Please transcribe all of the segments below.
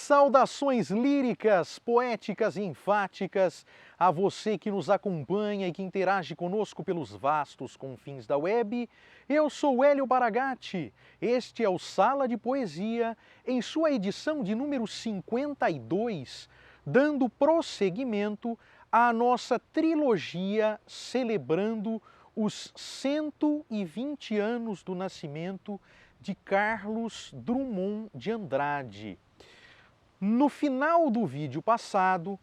Saudações líricas, poéticas e enfáticas a você que nos acompanha e que interage conosco pelos vastos confins da web. Eu sou Hélio Baragatti, este é o Sala de Poesia, em sua edição de número 52, dando prosseguimento à nossa trilogia celebrando os 120 anos do nascimento de Carlos Drummond de Andrade. No final do vídeo passado,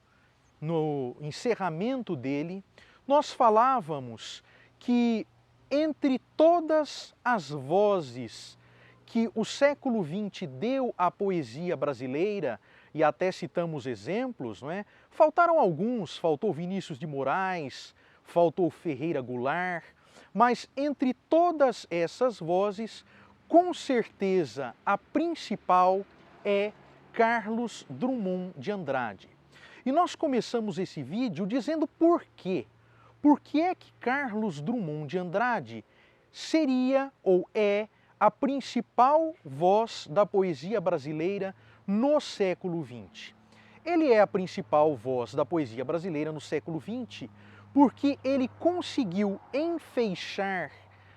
no encerramento dele, nós falávamos que entre todas as vozes que o século XX deu à poesia brasileira, e até citamos exemplos, não é? Faltaram alguns, faltou Vinícius de Moraes, faltou Ferreira Goulart, mas entre todas essas vozes, com certeza a principal é Carlos Drummond de Andrade. E nós começamos esse vídeo dizendo por quê. Por que é que Carlos Drummond de Andrade seria ou é a principal voz da poesia brasileira no século XX? Ele é a principal voz da poesia brasileira no século XX porque ele conseguiu enfeixar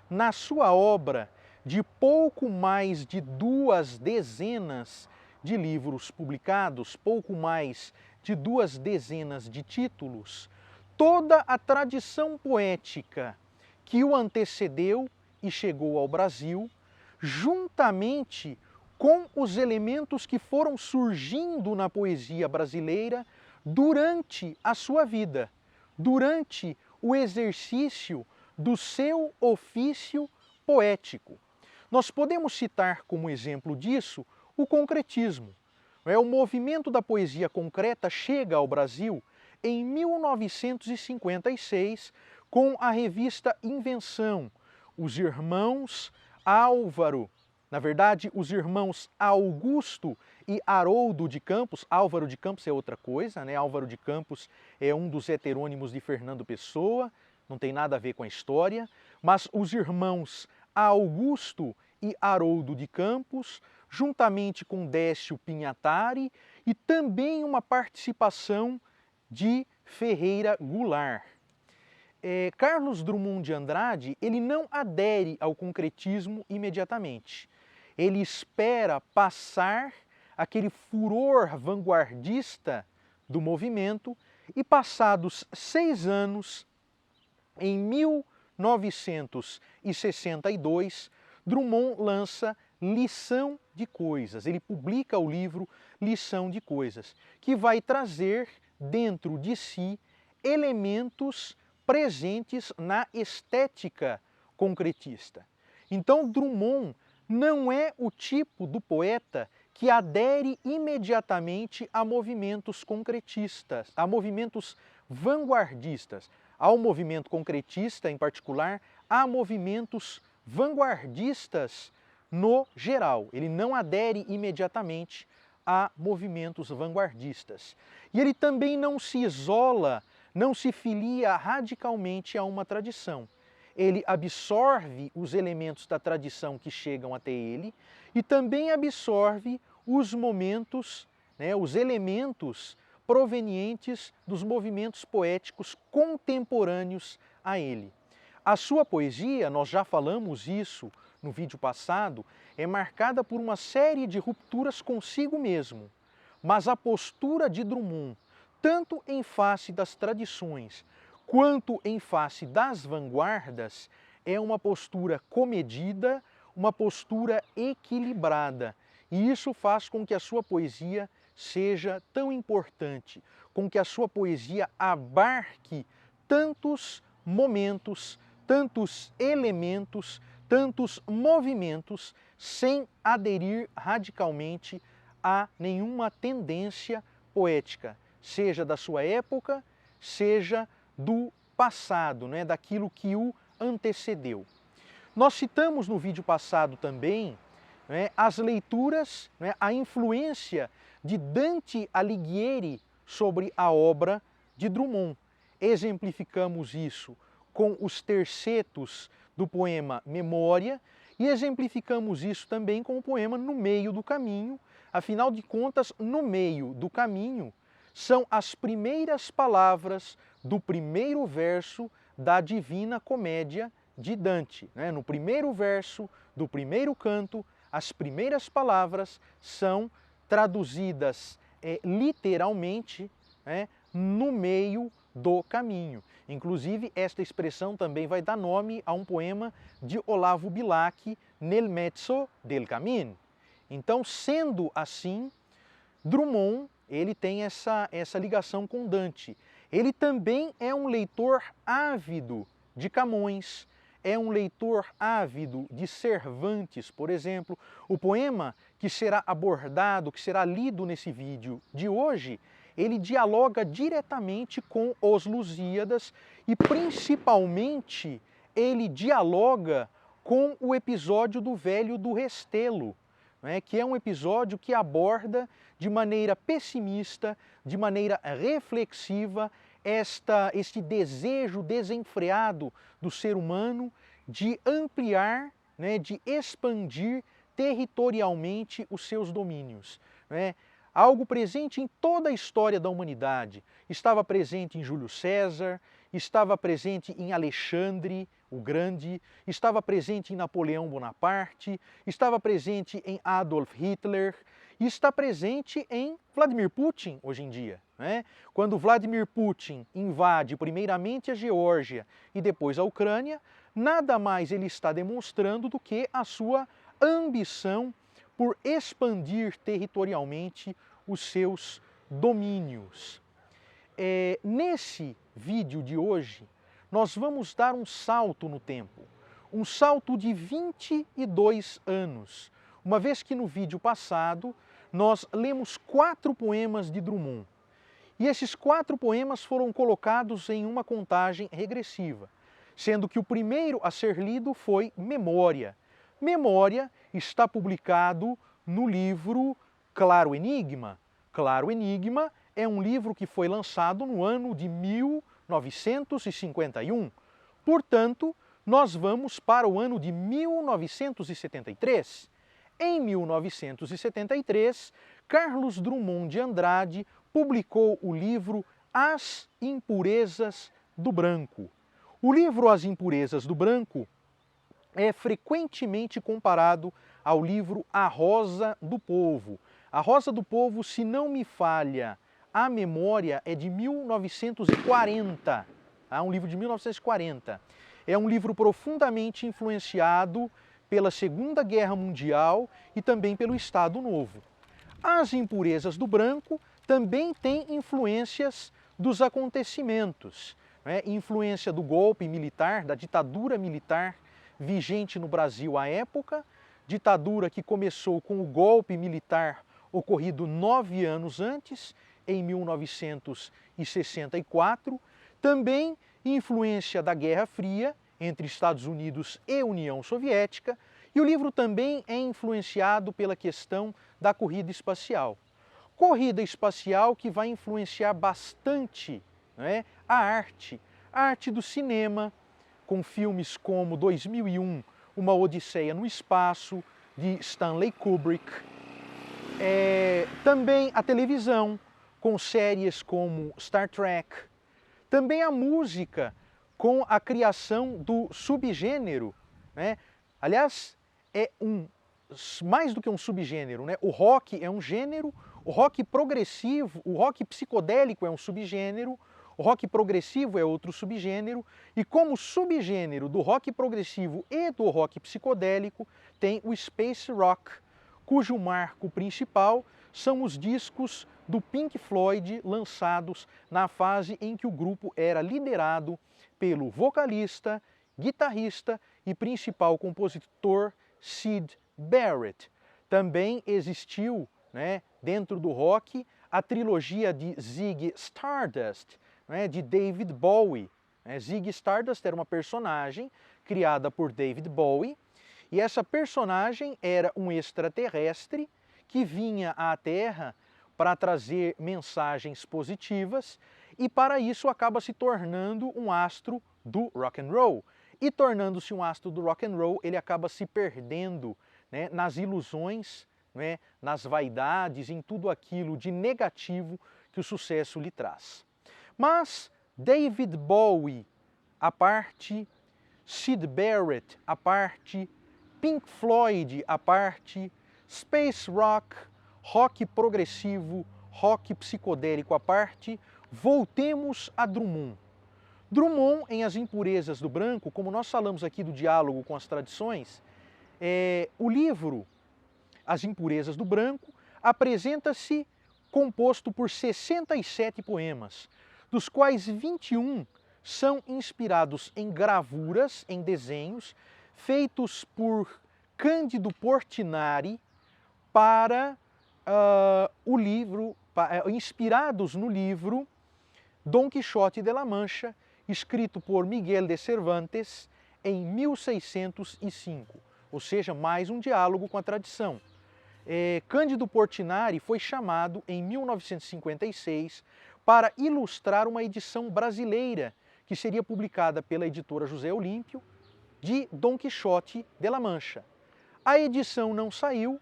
na sua obra de pouco mais de 2 dezenas de livros publicados, pouco mais de 2 dezenas de títulos, toda a tradição poética que o antecedeu e chegou ao Brasil, juntamente com os elementos que foram surgindo na poesia brasileira durante a sua vida, durante o exercício do seu ofício poético. Nós podemos citar como exemplo disso o concretismo. O movimento da poesia concreta chega ao Brasil em 1956 com a revista Invenção. Os irmãos Álvaro, na verdade, os irmãos Augusto e Haroldo de Campos. Álvaro de Campos é outra coisa, né? Álvaro de Campos é um dos heterônimos de Fernando Pessoa, não tem nada a ver com a história, mas os irmãos Augusto e Haroldo de Campos, juntamente com Décio Pinhatari e também uma participação de Ferreira Goulart. Carlos Drummond de Andrade, ele não adere ao concretismo imediatamente. Ele espera passar aquele furor vanguardista do movimento e passados 6 anos, em 1962, Drummond lança Lição de Coisas. Ele publica o livro Lição de Coisas, que vai trazer dentro de si elementos presentes na estética concretista. Então, Drummond não é o tipo do poeta que adere imediatamente a movimentos concretistas, a movimentos vanguardistas. Ao movimento concretista, em particular, há movimentos vanguardistas no geral. Ele não adere imediatamente a movimentos vanguardistas. E ele também não se isola, não se filia radicalmente a uma tradição. Ele absorve os elementos da tradição que chegam até ele e também absorve os momentos, os elementos provenientes dos movimentos poéticos contemporâneos a ele. A sua poesia, nós já falamos isso no vídeo passado, é marcada por uma série de rupturas consigo mesmo, mas a postura de Drummond, tanto em face das tradições quanto em face das vanguardas, é uma postura comedida, uma postura equilibrada. E isso faz com que a sua poesia seja tão importante, com que a sua poesia abarque tantos momentos, tantos elementos, tantos movimentos, sem aderir radicalmente a nenhuma tendência poética, seja da sua época, seja do passado, daquilo que o antecedeu. Nós citamos no vídeo passado também as leituras, a influência de Dante Alighieri sobre a obra de Drummond. Exemplificamos isso com os tercetos do poema Memória e exemplificamos isso também com o poema No Meio do Caminho, Afinal de contas, no meio do caminho, são as primeiras palavras do primeiro verso da Divina Comédia de Dante. No primeiro verso do primeiro canto, as primeiras palavras são traduzidas literalmente no meio do caminho. Inclusive, esta expressão também vai dar nome a um poema de Olavo Bilac, Nel mezzo del camin. Então, sendo assim, Drummond ele tem essa ligação com Dante. Ele também é um leitor ávido de Camões, é um leitor ávido de Cervantes, por exemplo. O poema que será abordado, que será lido nesse vídeo de hoje, ele dialoga diretamente com Os Lusíadas e, principalmente, ele dialoga com o episódio do Velho do Restelo, que é um episódio que aborda de maneira pessimista, de maneira reflexiva, este desejo desenfreado do ser humano de ampliar, de expandir territorialmente os seus domínios. Algo presente em toda a história da humanidade. Estava presente em Júlio César, estava presente em Alexandre o Grande, estava presente em Napoleão Bonaparte, estava presente em Adolf Hitler e está presente em Vladimir Putin hoje em dia. Quando Vladimir Putin invade primeiramente a Geórgia e depois a Ucrânia, nada mais ele está demonstrando do que a sua ambição por expandir territorialmente os seus domínios. Nesse vídeo de hoje, nós vamos dar um salto no tempo, um salto de 22 anos, uma vez que no vídeo passado nós lemos 4 poemas de Drummond. E esses 4 poemas foram colocados em uma contagem regressiva, sendo que o primeiro a ser lido foi Memória. Memória está publicado no livro Claro Enigma. Claro Enigma é um livro que foi lançado no ano de 1951. Portanto, nós vamos para o ano de 1973. Em 1973, Carlos Drummond de Andrade publicou o livro As Impurezas do Branco. O livro As Impurezas do Branco é frequentemente comparado ao livro A Rosa do Povo. A Rosa do Povo, se não me falha a memória, é de 1940, um livro de 1940. É um livro profundamente influenciado pela Segunda Guerra Mundial e também pelo Estado Novo. As Impurezas do Branco também têm influências dos acontecimentos, influência do golpe militar, da ditadura militar vigente no Brasil à época, ditadura que começou com o golpe militar ocorrido 9 anos antes, em 1964, também influência da Guerra Fria entre Estados Unidos e União Soviética, e o livro também é influenciado pela questão da corrida espacial. Corrida espacial que vai influenciar bastante a arte do cinema, com filmes como 2001, Uma Odisseia no Espaço, de Stanley Kubrick. Também a televisão, com séries como Star Trek. Também a música, com a criação do subgênero. Aliás, é mais do que um subgênero. O rock é um gênero, o rock progressivo, o rock psicodélico é um subgênero, o rock progressivo é outro subgênero, e como subgênero do rock progressivo e do rock psicodélico, tem o Space Rock, cujo marco principal são os discos do Pink Floyd lançados na fase em que o grupo era liderado pelo vocalista, guitarrista e principal compositor Syd Barrett. Também existiu, dentro do rock, a trilogia de Ziggy Stardust, de David Bowie. Ziggy Stardust era uma personagem criada por David Bowie, e essa personagem era um extraterrestre que vinha à Terra para trazer mensagens positivas e para isso acaba se tornando um astro do rock and roll. E tornando-se um astro do rock and roll, ele acaba se perdendo nas ilusões né, nas vaidades, em tudo aquilo de negativo que o sucesso lhe traz. Mas David Bowie à parte, Syd Barrett à parte, Pink Floyd à parte, space rock, rock progressivo, rock psicodélico à parte, voltemos a Drummond. Drummond, em As Impurezas do Branco, como nós falamos aqui do diálogo com as tradições, o livro As Impurezas do Branco apresenta-se composto por 67 poemas, dos quais 21 são inspirados em gravuras, em desenhos, feitos por Cândido Portinari para o livro, inspirados no livro Dom Quixote de la Mancha, escrito por Miguel de Cervantes em 1605, ou seja, mais um diálogo com a tradição. Cândido Portinari foi chamado em 1956 para ilustrar uma edição brasileira que seria publicada pela editora José Olímpio de Dom Quixote de la Mancha. A edição não saiu,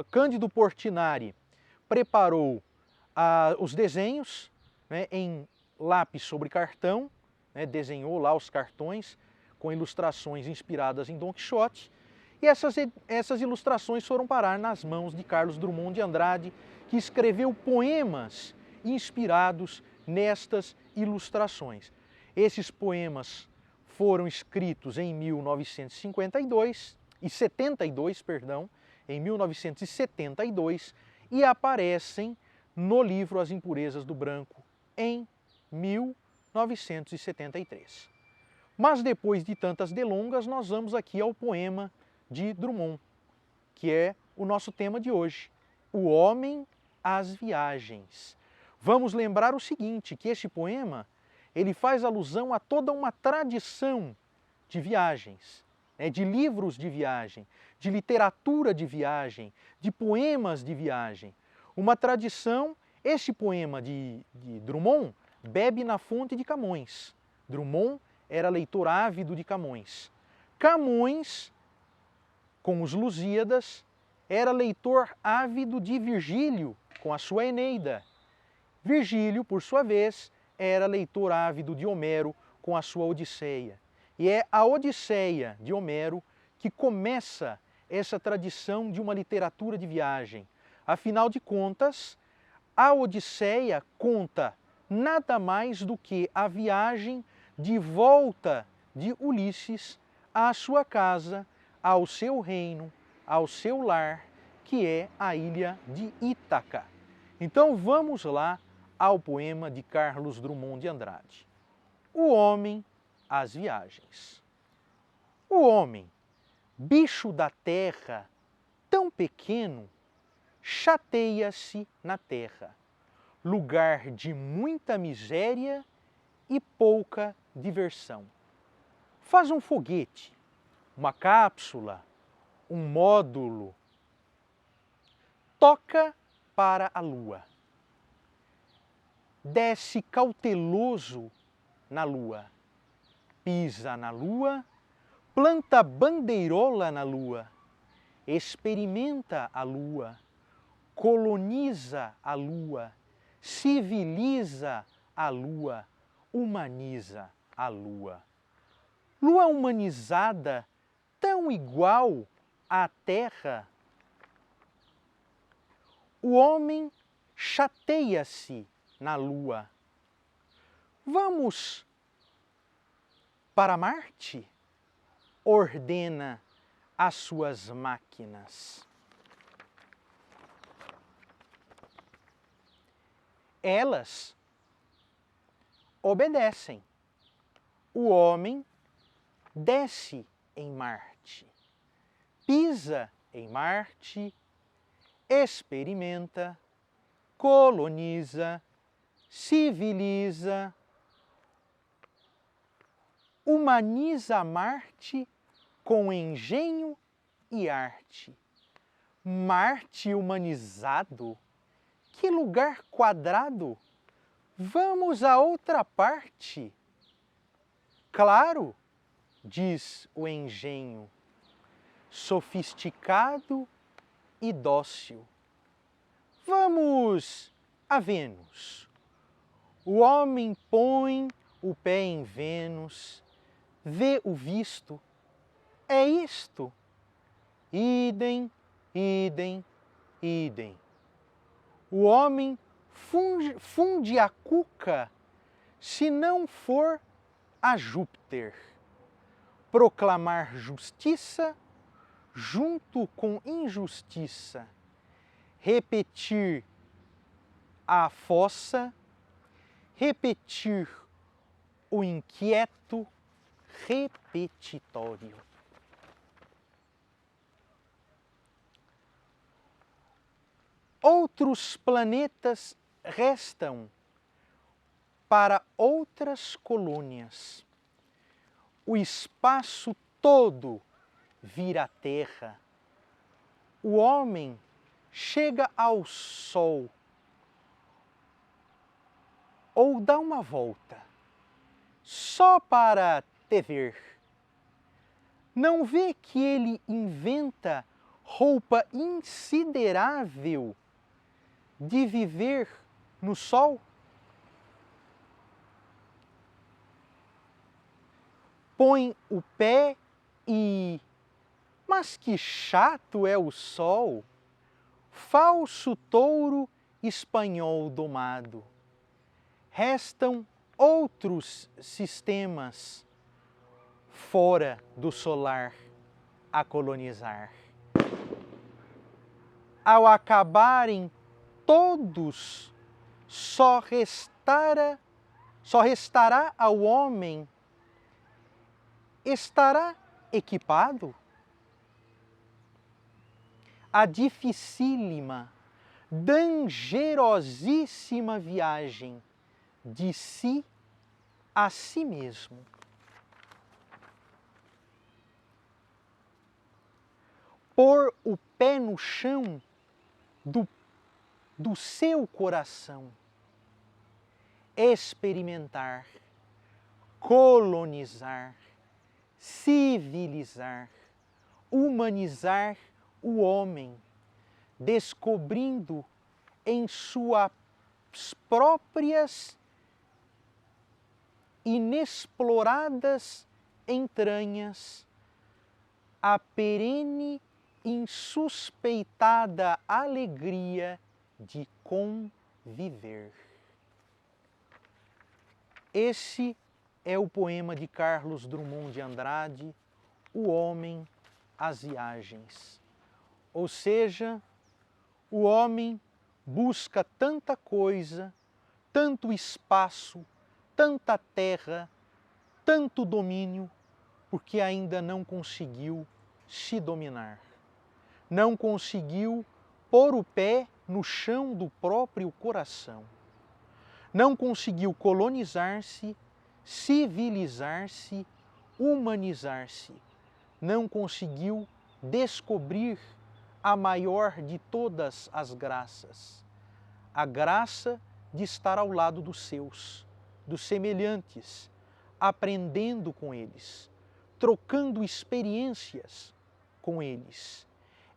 Cândido Portinari preparou os desenhos, né, em lápis sobre cartão, né, desenhou lá os cartões com ilustrações inspiradas em Dom Quixote, e essas ilustrações foram parar nas mãos de Carlos Drummond de Andrade, que escreveu poemas inspirados nestas ilustrações. Esses poemas foram escritos em 1972, e aparecem no livro As Impurezas do Branco em 1973. Mas depois de tantas delongas, nós vamos aqui ao poema de Drummond, que é o nosso tema de hoje, O Homem às Viagens. Vamos lembrar o seguinte, que este poema ele faz alusão a toda uma tradição de viagens, né, de livros de viagem, de literatura de viagem, de poemas de viagem. Uma tradição, este poema de Drummond bebe na fonte de Camões. Drummond era leitor ávido de Camões. Camões, com os Lusíadas, era leitor ávido de Virgílio, com a sua Eneida. Virgílio, por sua vez, era leitor ávido de Homero, com a sua Odisseia. E é a Odisseia de Homero que começa essa tradição de uma literatura de viagem. Afinal de contas, a Odisseia conta nada mais do que a viagem de volta de Ulisses à sua casa, ao seu reino, ao seu lar, que é a ilha de Ítaca. Então vamos lá ao poema de Carlos Drummond de Andrade. O Homem às Viagens. O homem, bicho da terra, tão pequeno, chateia-se na terra, lugar de muita miséria e pouca diversão. Faz um foguete, uma cápsula, um módulo, toca para a lua, desce cauteloso na lua, pisa na lua, planta bandeirola na lua, experimenta a lua, coloniza a lua, civiliza a lua, humaniza a lua. Lua humanizada, tão igual à Terra. O homem chateia-se na lua. Vamos para Marte? Ordena as suas máquinas. Elas obedecem. O homem desce em Marte, pisa em Marte, experimenta, coloniza, civiliza, humaniza Marte com engenho e arte. Marte humanizado? Que lugar quadrado! Vamos a outra parte. Claro, diz o engenho. sofisticado e dócil. Vamos a Vênus. O homem põe o pé em Vênus, vê o visto, é isto. Idem, idem, idem. O homem funde a cuca se não for a Júpiter. Proclamar justiça junto com injustiça. Repetir a fossa, repetir o inquieto repetitório. Outros planetas restam para outras colônias. O espaço todo vira terra. O homem chega ao Sol ou dá uma volta só para te ver. Não vê que ele inventa roupa insiderável de viver no sol? Põe o pé e... Mas que chato é o sol! Falso touro espanhol domado. Restam outros sistemas fora do solar a colonizar. Ao acabarem todos, só restará ao homem. Estará equipado? A dificílima, dangerosíssima viagem de si a si mesmo. Pôr o pé no chão do seu coração, experimentar, colonizar, civilizar, humanizar o homem, descobrindo em suas próprias inexploradas entranhas a perene insuspeitada alegria de conviver. Esse é o poema de Carlos Drummond de Andrade, O Homem, as Viagens. Ou seja, o homem busca tanta coisa, tanto espaço, tanta terra, tanto domínio, porque ainda não conseguiu se dominar. Não conseguiu pôr o pé no chão do próprio coração. Não conseguiu colonizar-se, civilizar-se, humanizar-se. Não conseguiu descobrir a maior de todas as graças. A graça de estar ao lado dos seus, dos semelhantes, aprendendo com eles, trocando experiências com eles,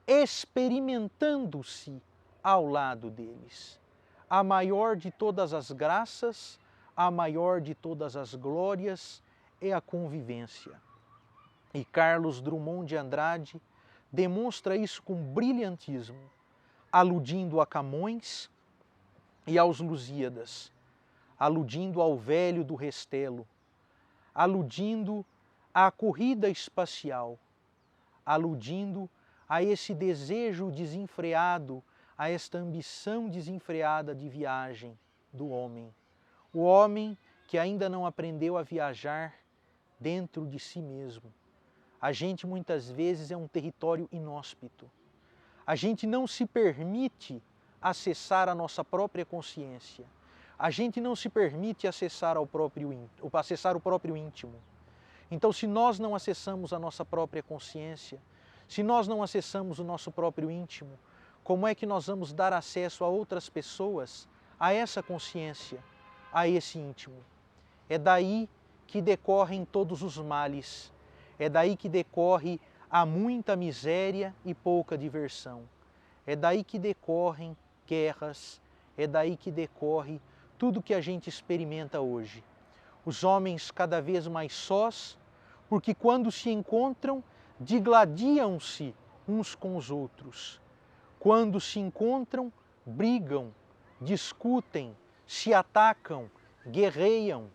experimentando-se ao lado deles. A maior de todas as graças, a maior de todas as glórias é a convivência. E Carlos Drummond de Andrade demonstra isso com brilhantismo, aludindo a Camões e aos Lusíadas, aludindo ao velho do Restelo, aludindo à corrida espacial, aludindo a esse desejo desenfreado, a esta ambição desenfreada de viagem do homem. O homem que ainda não aprendeu a viajar dentro de si mesmo. A gente muitas vezes é um território inóspito. A gente não se permite acessar a nossa própria consciência. A gente não se permite acessar o próprio íntimo. Então, se nós não acessamos a nossa própria consciência, se nós não acessamos o nosso próprio íntimo, como é que nós vamos dar acesso a outras pessoas a essa consciência, a esse íntimo? É daí que decorrem todos os males, é daí que decorre há muita miséria e pouca diversão. É daí que decorrem guerras, é daí que decorre tudo que a gente experimenta hoje. Os homens cada vez mais sós, porque quando se encontram, digladiam-se uns com os outros. Quando se encontram, brigam, discutem, se atacam, guerreiam,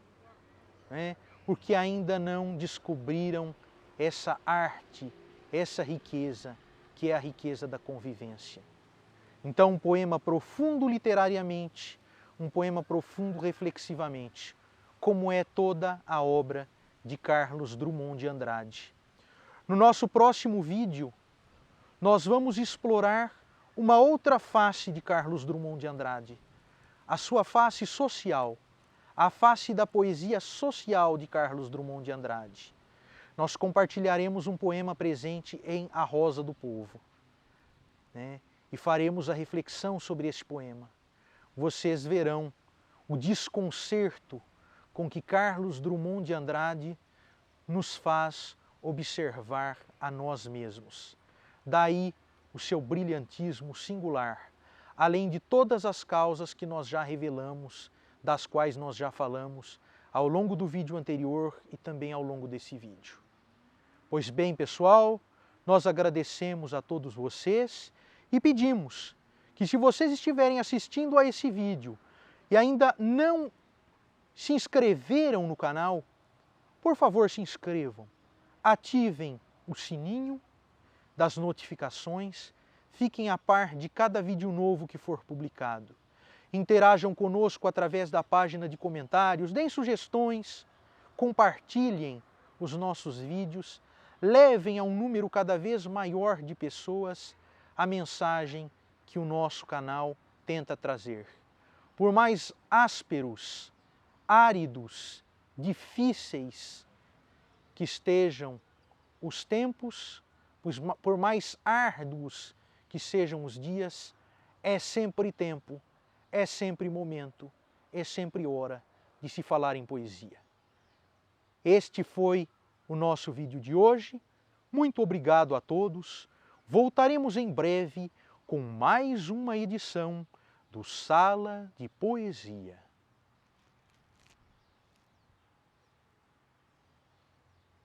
né? Porque ainda não descobriram essa arte, essa riqueza, que é a riqueza da convivência. Então, um poema profundo literariamente, um poema profundo reflexivamente, como é toda a obra de Carlos Drummond de Andrade. No nosso próximo vídeo, nós vamos explorar uma outra face de Carlos Drummond de Andrade, a sua face social, a face da poesia social de Carlos Drummond de Andrade. Nós compartilharemos um poema presente em A Rosa do Povo, né? E faremos a reflexão sobre esse poema. Vocês verão o desconcerto com que Carlos Drummond de Andrade nos faz observar a nós mesmos. Daí o seu brilhantismo singular, além de todas as causas que nós já revelamos, das quais nós já falamos ao longo do vídeo anterior e também ao longo desse vídeo. Pois bem, pessoal, nós agradecemos a todos vocês e pedimos que, se vocês estiverem assistindo a esse vídeo e ainda não se inscreveram no canal, por favor se inscrevam, ativem o sininho das notificações, fiquem a par de cada vídeo novo que for publicado. Interajam conosco através da página de comentários, deem sugestões, compartilhem os nossos vídeos, levem a um número cada vez maior de pessoas a mensagem que o nosso canal tenta trazer. Por mais ásperos, áridos, difíceis que estejam os tempos, por mais árduos que sejam os dias, é sempre tempo, é sempre momento, é sempre hora de se falar em poesia. Este foi o nosso vídeo de hoje. Muito obrigado a todos. Voltaremos em breve com mais uma edição do Sala de Poesia.